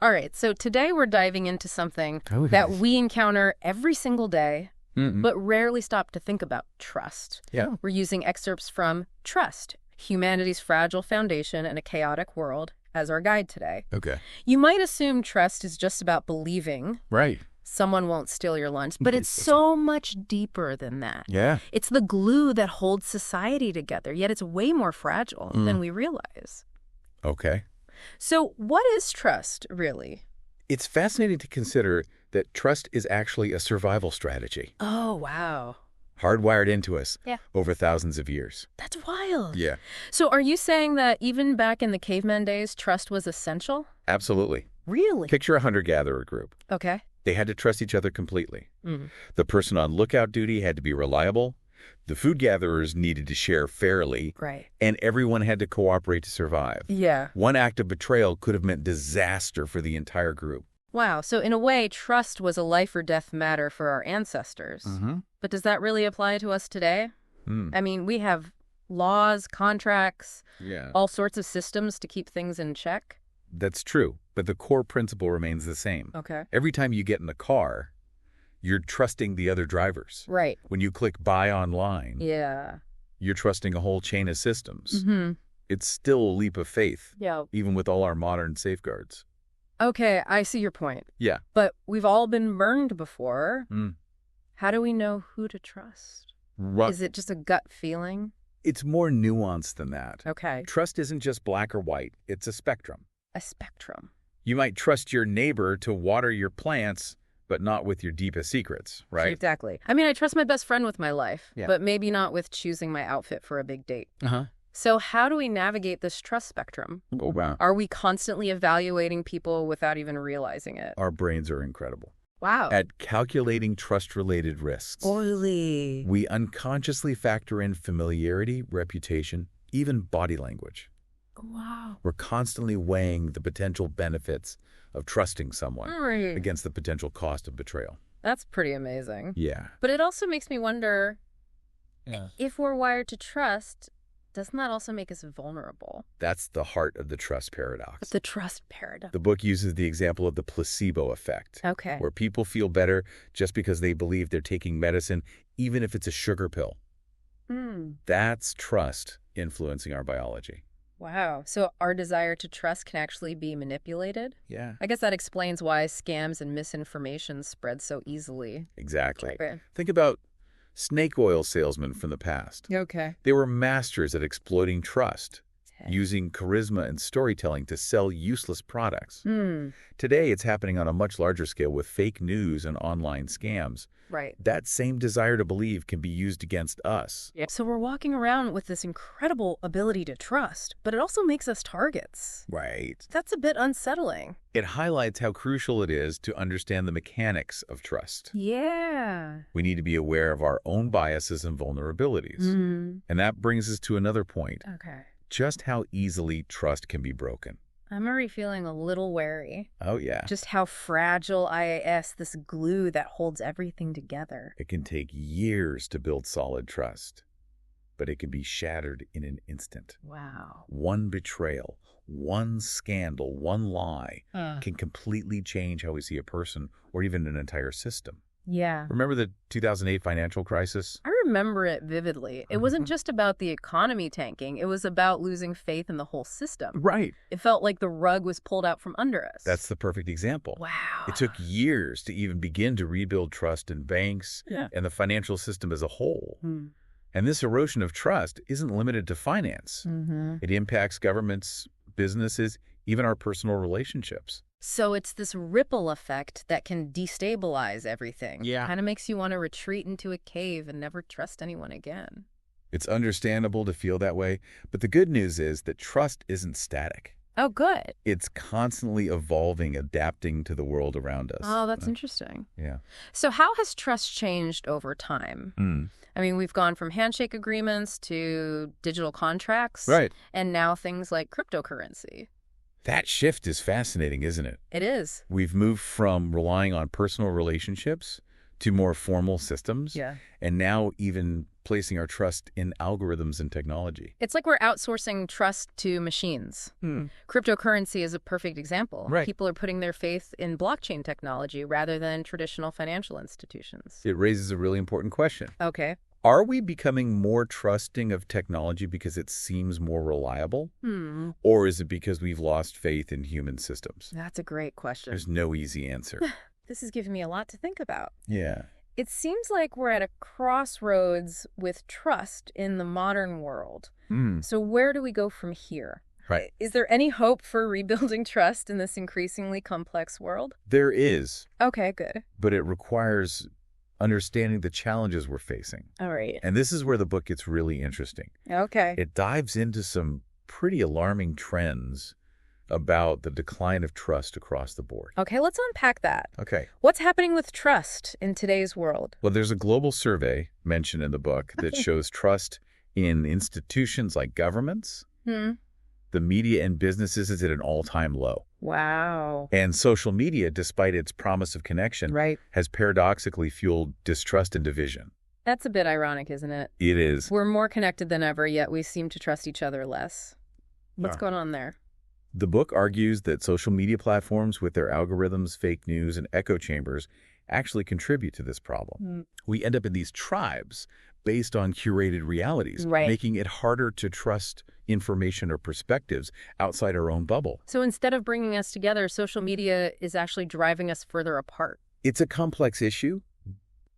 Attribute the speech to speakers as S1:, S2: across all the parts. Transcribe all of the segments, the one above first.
S1: All right, so today we're diving into something that we encounter every single day, but rarely stop to think about: trust.
S2: Yeah.
S1: We're using excerpts from Trust, Humanity's Fragile Foundation in a Chaotic World, as our guide today.
S2: Okay.
S1: You might assume trust is just about believing
S2: Right.
S1: someone won't steal your lunch, but it's so much deeper than that.
S2: Yeah.
S1: It's the glue that holds society together, yet it's way more fragile than we realize.
S2: Okay.
S1: So what is trust, really?
S2: It's fascinating to consider that trust is actually a survival strategy,
S1: Oh, wow.
S2: hardwired into us
S1: Yeah.
S2: over thousands of years.
S1: That's wild.
S2: Yeah.
S1: So are you saying that even back in the caveman days, trust was essential?
S2: Absolutely.
S1: Really?
S2: Picture a hunter-gatherer group.
S1: Okay.
S2: They had to trust each other completely.
S1: Mm.
S2: The person on lookout duty had to be reliable. The food gatherers needed to share fairly.
S1: Right.
S2: And everyone had to cooperate to survive.
S1: Yeah.
S2: One act of betrayal could have meant disaster for the entire group.
S1: Wow. So in a way, trust was a life or death matter for our ancestors. But does that really apply to us today? I mean, we have laws, contracts,
S2: Yeah.
S1: all sorts of systems to keep things in check.
S2: That's true, but the core principle remains the same.
S1: Okay.
S2: Every time you get in the car, you're trusting the other drivers.
S1: Right.
S2: When you click buy online,
S1: Yeah.
S2: you're trusting a whole chain of systems.
S1: Mm-hmm.
S2: It's still a leap of faith,
S1: Yeah.
S2: even with all our modern safeguards.
S1: Okay, I see your point.
S2: Yeah.
S1: But we've all been burned before.
S2: Mm.
S1: How do we know who to trust? Is it just a gut feeling?
S2: It's more nuanced than that.
S1: Okay.
S2: Trust isn't just black or white. It's a spectrum.
S1: A spectrum.
S2: You might trust your neighbor to water your plants, but not with your deepest secrets, right?
S1: Exactly. I mean, I trust my best friend with my life,
S2: Yeah.
S1: but maybe not with choosing my outfit for a big date.
S2: Uh-huh.
S1: So how do we navigate this trust spectrum?
S2: Oh, wow.
S1: Are we constantly evaluating people without even realizing it?
S2: Our brains are incredible
S1: Wow.
S2: at calculating trust-related risks.
S1: Oily.
S2: We unconsciously factor in familiarity, reputation, even body language.
S1: Wow.
S2: We're constantly weighing the potential benefits of trusting someone
S1: Right.
S2: against the potential cost of betrayal.
S1: That's pretty amazing.
S2: Yeah.
S1: But it also makes me wonder, if we're wired to trust, doesn't that also make us vulnerable?
S2: That's the heart of the trust paradox.
S1: The trust paradox.
S2: The book uses the example of the placebo effect,
S1: Okay.
S2: where people feel better just because they believe they're taking medicine, even if it's a sugar pill. That's trust influencing our biology.
S1: Wow. So our desire to trust can actually be manipulated?
S2: Yeah.
S1: I guess that explains why scams and misinformation spread so easily.
S2: Exactly.
S1: Right.
S2: Think about snake oil salesmen from the past.
S1: Okay.
S2: They were masters at exploiting trust, using charisma and storytelling to sell useless products. Today, it's happening on a much larger scale with fake news and online scams.
S1: Right.
S2: That same desire to believe can be used against us.
S1: So we're walking around with this incredible ability to trust, but it also makes us targets.
S2: Right.
S1: That's a bit unsettling.
S2: It highlights how crucial it is to understand the mechanics of trust.
S1: Yeah.
S2: We need to be aware of our own biases and vulnerabilities. And that brings us to another point,
S1: Okay.
S2: just how easily trust can be broken.
S1: I'm already feeling a little wary.
S2: Oh, yeah.
S1: Just how fragile IAS, this glue that holds everything together.
S2: It can take years to build solid trust, but it can be shattered in an instant.
S1: Wow.
S2: One betrayal, one scandal, one lie can completely change how we see a person or even an entire system.
S1: Yeah.
S2: Remember the 2008 financial crisis?
S1: I remember it vividly. It wasn't just about the economy tanking. It was about losing faith in the whole system.
S2: Right.
S1: It felt like the rug was pulled out from under us.
S2: That's the perfect example.
S1: Wow.
S2: It took years to even begin to rebuild trust in banks and the financial system as a whole. And this erosion of trust isn't limited to finance. It impacts governments, businesses, even our personal relationships.
S1: So it's this ripple effect that can destabilize everything.
S2: Yeah.
S1: Kind of makes you want to retreat into a cave and never trust anyone again.
S2: It's understandable to feel that way, but the good news is that trust isn't static.
S1: Oh, good.
S2: It's constantly evolving, adapting to the world around us.
S1: Oh, that's interesting.
S2: Yeah.
S1: So how has trust changed over time? I mean, we've gone from handshake agreements to digital contracts.
S2: Right.
S1: And now things like cryptocurrency.
S2: That shift is fascinating, isn't it?
S1: It is.
S2: We've moved from relying on personal relationships to more formal systems.
S1: Yeah.
S2: And now even placing our trust in algorithms and technology.
S1: It's like we're outsourcing trust to machines. Cryptocurrency is a perfect example.
S2: Right.
S1: People are putting their faith in blockchain technology rather than traditional financial institutions.
S2: It raises a really important question.
S1: Okay.
S2: Are we becoming more trusting of technology because it seems more reliable? Or is it because we've lost faith in human systems?
S1: That's a great question.
S2: There's no easy answer.
S1: This is giving me a lot to think about.
S2: Yeah.
S1: It seems like we're at a crossroads with trust in the modern world. So where do we go from here?
S2: Right.
S1: Is there any hope for rebuilding trust in this increasingly complex world?
S2: There is.
S1: Okay, good.
S2: But it requires understanding the challenges we're facing.
S1: All right.
S2: And this is where the book gets really interesting.
S1: Okay.
S2: It dives into some pretty alarming trends about the decline of trust across the board.
S1: Okay, let's unpack that.
S2: Okay.
S1: What's happening with trust in today's world?
S2: Well, there's a global survey mentioned in the book that shows trust in institutions like governments, the media, and businesses is at an all-time low.
S1: Wow.
S2: And social media, despite its promise of connection, has paradoxically fueled distrust and division.
S1: That's a bit ironic, isn't it?
S2: It is.
S1: We're more connected than ever, yet we seem to trust each other less. What's going on there?
S2: The book argues that social media platforms with their algorithms, fake news, and echo chambers actually contribute to this problem. We end up in these tribes based on curated realities, making it harder to trust information or perspectives outside our own bubble.
S1: So instead of bringing us together, social media is actually driving us further apart.
S2: It's a complex issue,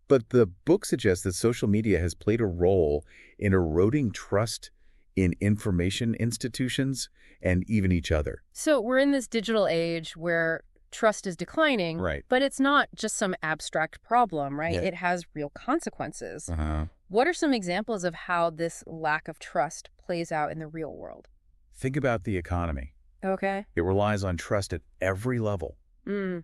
S2: but the book suggests that social media has played a role in eroding trust in information institutions and even each other.
S1: So we're in this digital age where trust is declining, but it's not just some abstract problem, right? It has real consequences. What are some examples of how this lack of trust plays out in the real world?
S2: Think about the economy.
S1: Okay.
S2: It relies on trust at every level.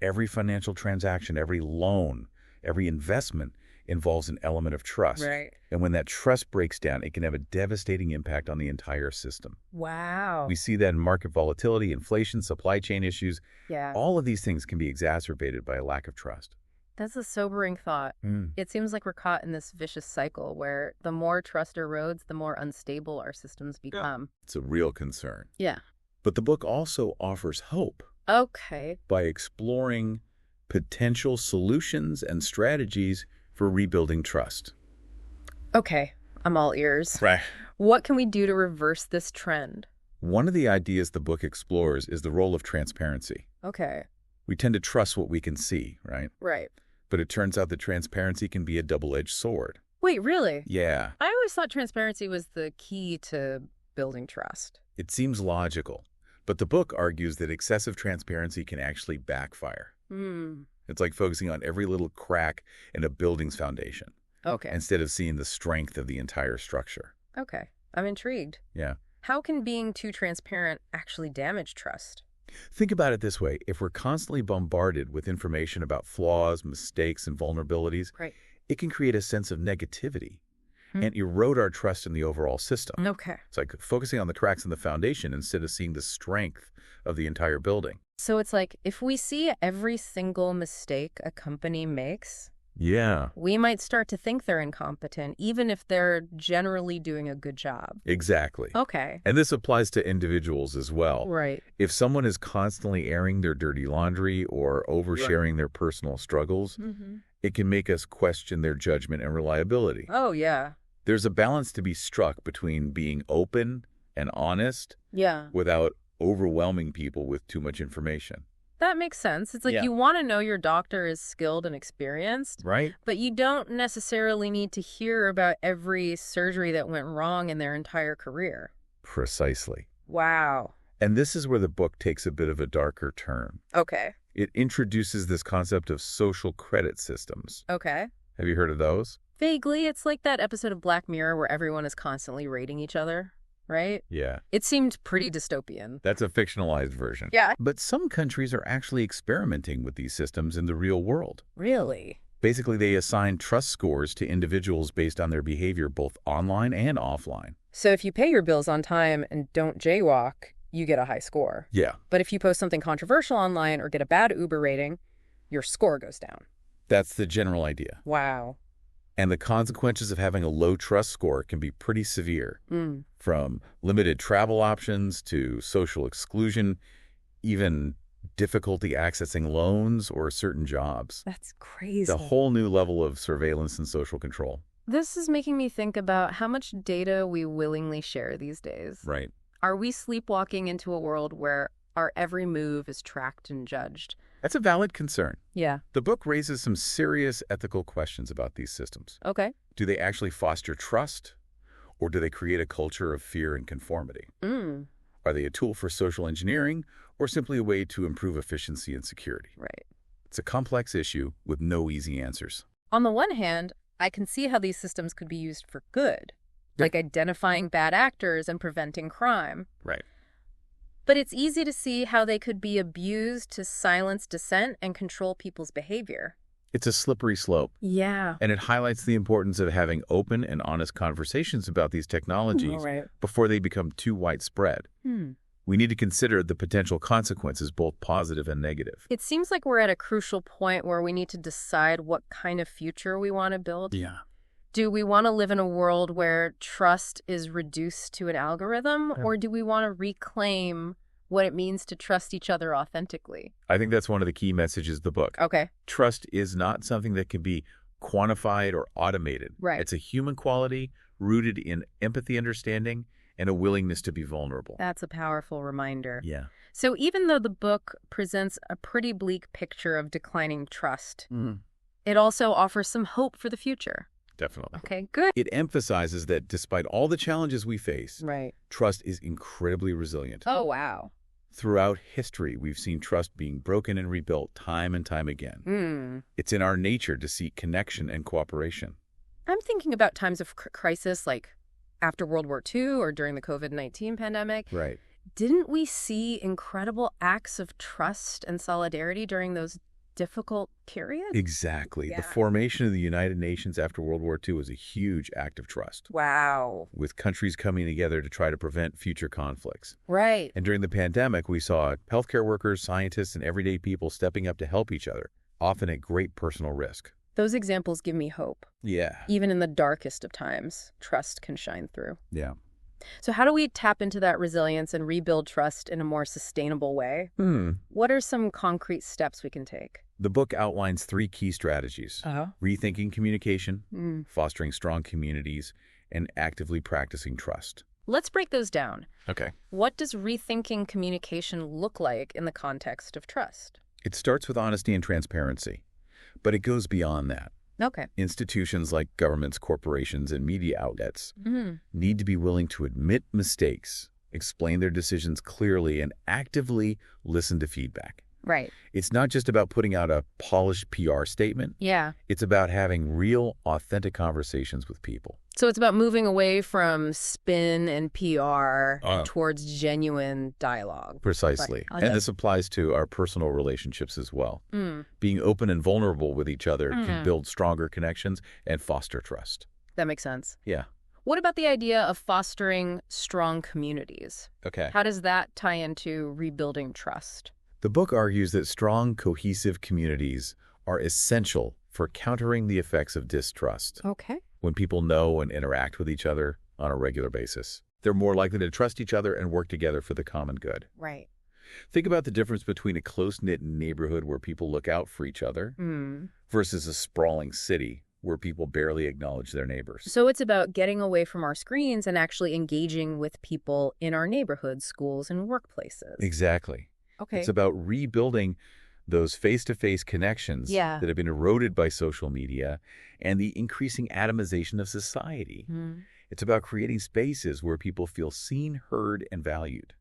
S2: Every financial transaction, every loan, every investment involves an element of trust. And when that trust breaks down, it can have a devastating impact on the entire system.
S1: Wow.
S2: We see that in market volatility, inflation, supply chain issues.
S1: Yeah.
S2: All of these things can be exacerbated by a lack of trust.
S1: That's a sobering thought. It seems like we're caught in this vicious cycle where the more trust erodes, the more unstable our systems become.
S2: It's a real concern.
S1: Yeah.
S2: But the book also offers hope.
S1: Okay.
S2: By exploring potential solutions and strategies for rebuilding trust.
S1: Okay, I'm all ears.
S2: Right.
S1: What can we do to reverse this trend?
S2: One of the ideas the book explores is the role of transparency.
S1: Okay.
S2: We tend to trust what we can see, right?
S1: Right.
S2: But it turns out that transparency can be a double-edged sword.
S1: Wait, really?
S2: Yeah.
S1: I always thought transparency was the key to building trust.
S2: It seems logical, but the book argues that excessive transparency can actually backfire. It's like focusing on every little crack in a building's foundation.
S1: Okay.
S2: Instead of seeing the strength of the entire structure.
S1: Okay. I'm intrigued.
S2: Yeah.
S1: How can being too transparent actually damage trust?
S2: Think about it this way. If we're constantly bombarded with information about flaws, mistakes, and vulnerabilities, it can create a sense of negativity and erode our trust in the overall system.
S1: Okay.
S2: It's like focusing on the cracks in the foundation instead of seeing the strength of the entire building.
S1: So it's like if we see every single mistake a company makes, we might start to think they're incompetent, even if they're generally doing a good job.
S2: Exactly.
S1: Okay.
S2: And this applies to individuals as well.
S1: Right.
S2: If someone is constantly airing their dirty laundry or oversharing their personal struggles, it can make us question their judgment and reliability.
S1: Oh, yeah.
S2: There's a balance to be struck between being open and honest without overwhelming people with too much information.
S1: That makes sense. It's like you want to know your doctor is skilled and experienced.
S2: Right.
S1: But you don't necessarily need to hear about every surgery that went wrong in their entire career.
S2: Precisely.
S1: Wow.
S2: And this is where the book takes a bit of a darker turn.
S1: Okay.
S2: It introduces this concept of social credit systems.
S1: Okay.
S2: Have you heard of those?
S1: Vaguely. It's like that episode of Black Mirror where everyone is constantly rating each other. Right?
S2: Yeah.
S1: It seemed pretty dystopian.
S2: That's a fictionalized version.
S1: Yeah.
S2: But some countries are actually experimenting with these systems in the real world.
S1: Really?
S2: Basically, they assign trust scores to individuals based on their behavior both online and offline.
S1: So if you pay your bills on time and don't jaywalk, you get a high score.
S2: Yeah.
S1: But if you post something controversial online or get a bad Uber rating, your score goes down.
S2: That's the general idea.
S1: Wow.
S2: And the consequences of having a low trust score can be pretty severe, from limited travel options to social exclusion, even difficulty accessing loans or certain jobs.
S1: That's crazy.
S2: The whole new level of surveillance and social control.
S1: This is making me think about how much data we willingly share these days.
S2: Right.
S1: Are we sleepwalking into a world where our every move is tracked and judged?
S2: That's a valid concern.
S1: Yeah.
S2: The book raises some serious ethical questions about these systems.
S1: Okay.
S2: Do they actually foster trust, or do they create a culture of fear and conformity? Are they a tool for social engineering, or simply a way to improve efficiency and security?
S1: Right.
S2: It's a complex issue with no easy answers.
S1: On the one hand, I can see how these systems could be used for good, like identifying bad actors and preventing crime.
S2: Right.
S1: But it's easy to see how they could be abused to silence dissent and control people's behavior.
S2: It's a slippery slope.
S1: Yeah.
S2: And it highlights the importance of having open and honest conversations about these technologies before they become too widespread. We need to consider the potential consequences, both positive and negative.
S1: It seems like we're at a crucial point where we need to decide what kind of future we want to build.
S2: Yeah.
S1: Do we want to live in a world where trust is reduced to an algorithm, or do we want to reclaim what it means to trust each other authentically?
S2: I think that's one of the key messages of the book.
S1: Okay.
S2: Trust is not something that can be quantified or automated.
S1: Right.
S2: It's a human quality rooted in empathy, understanding, and a willingness to be vulnerable.
S1: That's a powerful reminder.
S2: Yeah.
S1: So even though the book presents a pretty bleak picture of declining trust, it also offers some hope for the future.
S2: Definitely.
S1: Okay, good.
S2: It emphasizes that despite all the challenges we face,
S1: Right.
S2: trust is incredibly resilient.
S1: Oh, wow.
S2: Throughout history, we've seen trust being broken and rebuilt time and time again. It's in our nature to seek connection and cooperation.
S1: I'm thinking about times of crisis like after World War II or during the COVID-19 pandemic.
S2: Right.
S1: Didn't we see incredible acts of trust and solidarity during those difficult periods?
S2: Exactly.
S1: Yeah.
S2: The formation of the United Nations after World War II was a huge act of trust.
S1: Wow.
S2: With countries coming together to try to prevent future conflicts.
S1: Right.
S2: And during the pandemic, we saw healthcare workers, scientists, and everyday people stepping up to help each other, often at great personal risk.
S1: Those examples give me hope.
S2: Yeah.
S1: Even in the darkest of times, trust can shine through.
S2: Yeah.
S1: So how do we tap into that resilience and rebuild trust in a more sustainable way? What are some concrete steps we can take?
S2: The book outlines 3 key strategies. Rethinking communication, fostering strong communities, and actively practicing trust.
S1: Let's break those down.
S2: Okay.
S1: What does rethinking communication look like in the context of trust?
S2: It starts with honesty and transparency, but it goes beyond that.
S1: Okay.
S2: Institutions like governments, corporations, and media outlets need to be willing to admit mistakes, explain their decisions clearly, and actively listen to feedback.
S1: Right.
S2: It's not just about putting out a polished PR statement.
S1: Yeah.
S2: It's about having real, authentic conversations with people.
S1: So it's about moving away from spin and PR towards genuine dialogue.
S2: Precisely.
S1: Right.
S2: And this applies to our personal relationships as well. Being open and vulnerable with each other can build stronger connections and foster trust.
S1: That makes sense.
S2: Yeah.
S1: What about the idea of fostering strong communities?
S2: Okay.
S1: How does that tie into rebuilding trust?
S2: The book argues that strong, cohesive communities are essential for countering the effects of distrust.
S1: Okay.
S2: When people know and interact with each other on a regular basis, they're more likely to trust each other and work together for the common good.
S1: Right.
S2: Think about the difference between a close-knit neighborhood where people look out for each other versus a sprawling city where people barely acknowledge their neighbors.
S1: So it's about getting away from our screens and actually engaging with people in our neighborhoods, schools, and workplaces.
S2: Exactly.
S1: Okay.
S2: It's about rebuilding those face-to-face connections that have been eroded by social media and the increasing atomization of society. It's about creating spaces where people feel seen, heard, and valued.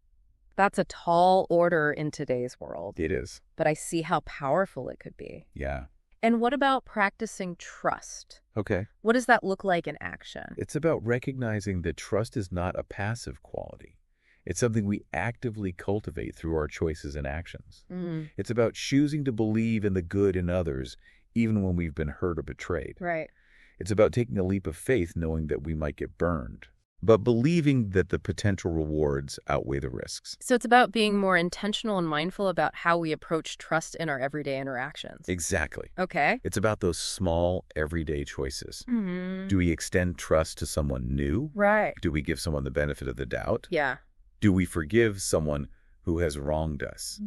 S1: That's a tall order in today's world.
S2: It is.
S1: But I see how powerful it could be.
S2: Yeah.
S1: And what about practicing trust?
S2: Okay.
S1: What does that look like in action?
S2: It's about recognizing that trust is not a passive quality. It's something we actively cultivate through our choices and actions. It's about choosing to believe in the good in others, even when we've been hurt or betrayed.
S1: Right.
S2: It's about taking a leap of faith knowing that we might get burned, but believing that the potential rewards outweigh the risks.
S1: So it's about being more intentional and mindful about how we approach trust in our everyday interactions.
S2: Exactly.
S1: Okay.
S2: It's about those small, everyday choices. Do we extend trust to someone new?
S1: Right.
S2: Do we give someone the benefit of the doubt?
S1: Yeah.
S2: Do we forgive someone who has wronged us?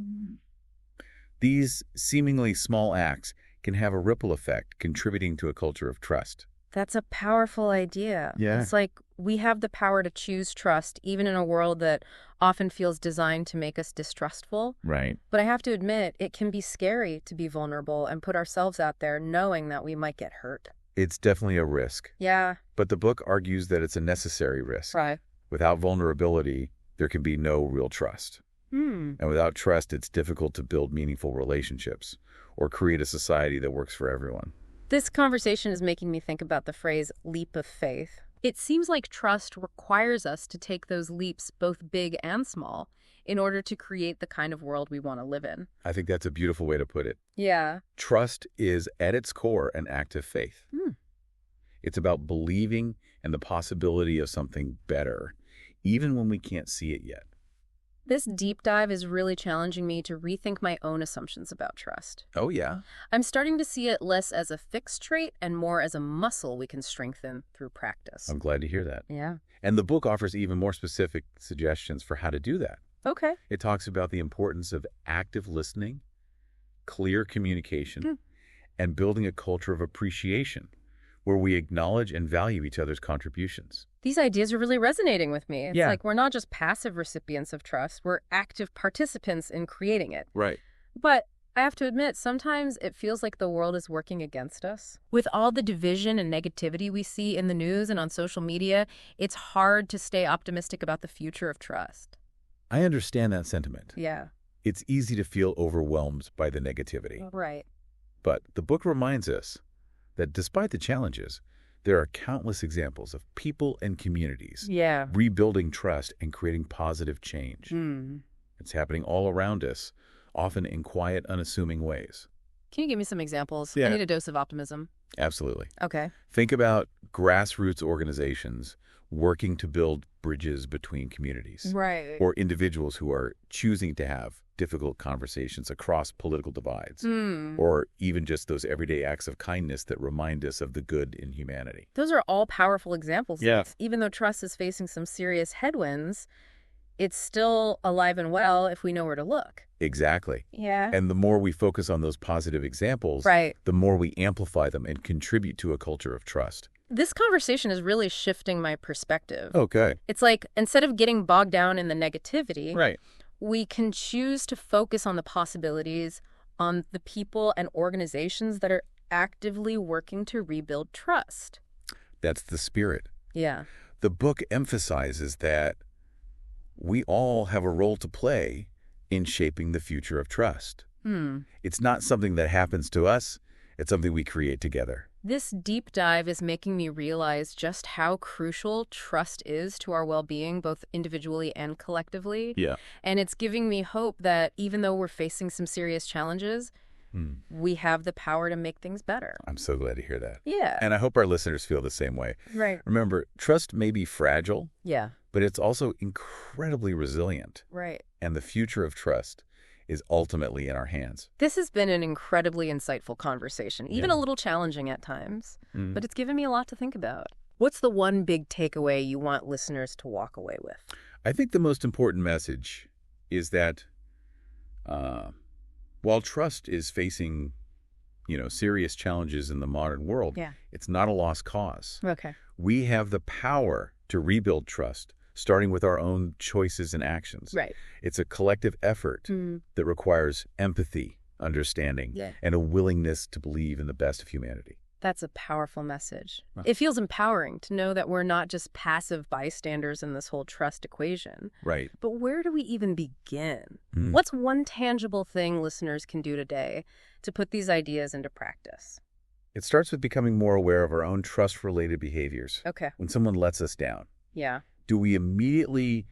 S2: These seemingly small acts can have a ripple effect, contributing to a culture of trust.
S1: That's a powerful idea.
S2: Yeah.
S1: It's like we have the power to choose trust, even in a world that often feels designed to make us distrustful.
S2: Right.
S1: But I have to admit, it can be scary to be vulnerable and put ourselves out there knowing that we might get hurt.
S2: It's definitely a risk.
S1: Yeah.
S2: But the book argues that it's a necessary risk.
S1: Right.
S2: Without vulnerability, there can be no real trust. And without trust, it's difficult to build meaningful relationships or create a society that works for everyone.
S1: This conversation is making me think about the phrase leap of faith. It seems like trust requires us to take those leaps, both big and small, in order to create the kind of world we want to live in.
S2: I think that's a beautiful way to put it.
S1: Yeah.
S2: Trust is, at its core, an act of faith. It's about believing in the possibility of something better, even when we can't see it yet.
S1: This deep dive is really challenging me to rethink my own assumptions about trust.
S2: Oh, yeah?
S1: I'm starting to see it less as a fixed trait and more as a muscle we can strengthen through practice.
S2: I'm glad to hear that.
S1: Yeah.
S2: And the book offers even more specific suggestions for how to do that.
S1: Okay.
S2: It talks about the importance of active listening, clear communication, and building a culture of appreciation where we acknowledge and value each other's contributions.
S1: These ideas are really resonating with me. It's
S2: Yeah.
S1: like we're not just passive recipients of trust, we're active participants in creating it.
S2: Right.
S1: But I have to admit, sometimes it feels like the world is working against us. With all the division and negativity we see in the news and on social media, it's hard to stay optimistic about the future of trust.
S2: I understand that sentiment.
S1: Yeah.
S2: It's easy to feel overwhelmed by the negativity.
S1: Right.
S2: But the book reminds us that despite the challenges, there are countless examples of people and communities rebuilding trust and creating positive change. It's happening all around us, often in quiet, unassuming ways.
S1: Can you give me some examples?
S2: Yeah.
S1: I need a dose of optimism.
S2: Absolutely.
S1: Okay.
S2: Think about grassroots organizations working to build bridges between communities.
S1: Right.
S2: Or individuals who are choosing to have difficult conversations across political divides. Or even just those everyday acts of kindness that remind us of the good in humanity.
S1: Those are all powerful examples.
S2: Yeah.
S1: Even though trust is facing some serious headwinds, it's still alive and well if we know where to look.
S2: Exactly.
S1: Yeah.
S2: And the more we focus on those positive examples, the more we amplify them and contribute to a culture of trust.
S1: This conversation is really shifting my perspective.
S2: Okay.
S1: It's like instead of getting bogged down in the negativity, we can choose to focus on the possibilities, on the people and organizations that are actively working to rebuild trust.
S2: That's the spirit.
S1: Yeah.
S2: The book emphasizes that we all have a role to play in shaping the future of trust. It's not something that happens to us. It's something we create together.
S1: This deep dive is making me realize just how crucial trust is to our well-being, both individually and collectively.
S2: Yeah.
S1: And it's giving me hope that even though we're facing some serious challenges, we have the power to make things better.
S2: I'm so glad to hear that.
S1: Yeah.
S2: And I hope our listeners feel the same way.
S1: Right.
S2: Remember, trust may be fragile,
S1: Yeah.
S2: but it's also incredibly resilient.
S1: Right.
S2: And the future of trust is ultimately in our hands.
S1: This has been an incredibly insightful conversation, even a little challenging at times, but it's given me a lot to think about. What's the one big takeaway you want listeners to walk away with?
S2: I think the most important message is that while trust is facing, serious challenges in the modern world, it's not a lost cause.
S1: Okay.
S2: We have the power to rebuild trust, starting with our own choices and actions.
S1: Right.
S2: It's a collective effort that requires empathy, understanding, and a willingness to believe in the best of humanity.
S1: That's a powerful message. It feels empowering to know that we're not just passive bystanders in this whole trust equation.
S2: Right.
S1: But where do we even begin? What's one tangible thing listeners can do today to put these ideas into practice?
S2: It starts with becoming more aware of our own trust-related behaviors.
S1: Okay.
S2: When someone lets us down.
S1: Yeah.
S2: Do we immediately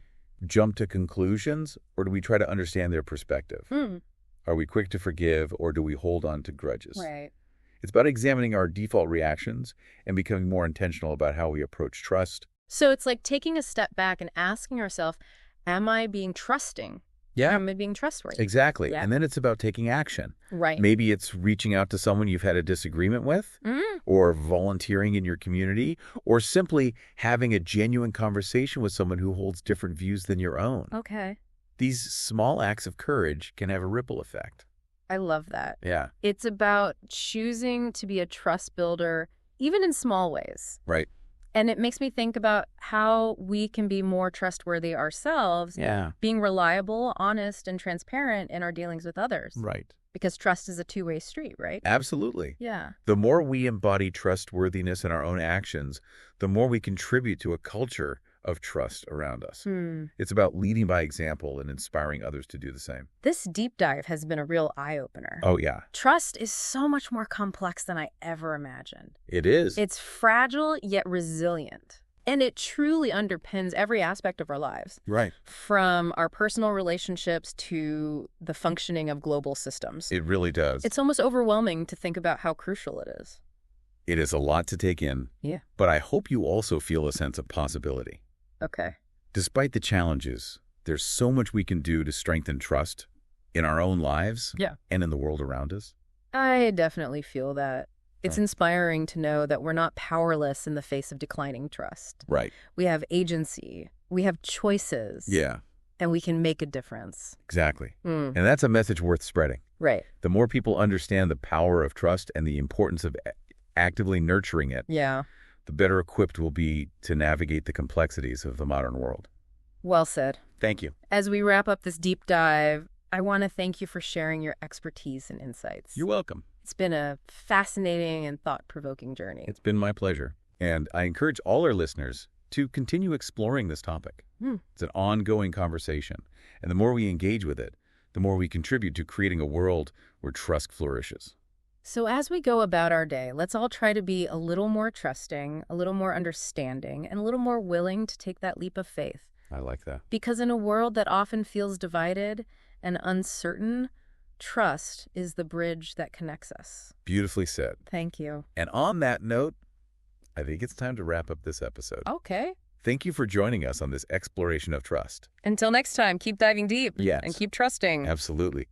S2: jump to conclusions, or do we try to understand their perspective? Are we quick to forgive, or do we hold on to grudges?
S1: Right.
S2: It's about examining our default reactions and becoming more intentional about how we approach trust,
S1: So it's like taking a step back and asking ourselves, am I being trusting?
S2: Yeah.
S1: Am I being trustworthy?
S2: Exactly.
S1: Yeah.
S2: And then it's about taking action.
S1: Right.
S2: Maybe it's reaching out to someone you've had a disagreement with, or volunteering in your community, or simply having a genuine conversation with someone who holds different views than your own.
S1: Okay.
S2: These small acts of courage can have a ripple effect.
S1: I love that.
S2: Yeah.
S1: It's about choosing to be a trust builder, even in small ways.
S2: Right.
S1: And it makes me think about how we can be more trustworthy ourselves, being reliable, honest, and transparent in our dealings with others.
S2: Right.
S1: Because trust is a two-way street, right?
S2: Absolutely.
S1: Yeah.
S2: The more we embody trustworthiness in our own actions, the more we contribute to a culture of trust around us. It's about leading by example and inspiring others to do the same.
S1: This deep dive has been a real eye-opener.
S2: Oh, yeah.
S1: Trust is so much more complex than I ever imagined.
S2: It is.
S1: It's fragile yet resilient. And it truly underpins every aspect of our lives.
S2: Right.
S1: From our personal relationships to the functioning of global systems.
S2: It really does.
S1: It's almost overwhelming to think about how crucial it is.
S2: It is a lot to take in.
S1: Yeah.
S2: But I hope you also feel a sense of possibility.
S1: Okay.
S2: Despite the challenges, there's so much we can do to strengthen trust in our own lives and in the world around us.
S1: I definitely feel that. It's inspiring to know that we're not powerless in the face of declining trust.
S2: Right.
S1: We have agency. We have choices.
S2: Yeah.
S1: And we can make a difference.
S2: Exactly. And that's a message worth spreading.
S1: Right.
S2: The more people understand the power of trust and the importance of actively nurturing it, the better equipped we'll be to navigate the complexities of the modern world.
S1: Well said.
S2: Thank you.
S1: As we wrap up this deep dive, I want to thank you for sharing your expertise and insights.
S2: You're welcome.
S1: It's been a fascinating and thought-provoking journey.
S2: It's been my pleasure. And I encourage all our listeners to continue exploring this topic. It's an ongoing conversation. And the more we engage with it, the more we contribute to creating a world where trust flourishes.
S1: So as we go about our day, let's all try to be a little more trusting, a little more understanding, and a little more willing to take that leap of faith.
S2: I like that.
S1: Because in a world that often feels divided and uncertain, trust is the bridge that connects us.
S2: Beautifully said.
S1: Thank you.
S2: And on that note, I think it's time to wrap up this episode.
S1: Okay.
S2: Thank you for joining us on this exploration of trust.
S1: Until next time, keep diving deep.
S2: Yes.
S1: And keep trusting.
S2: Absolutely.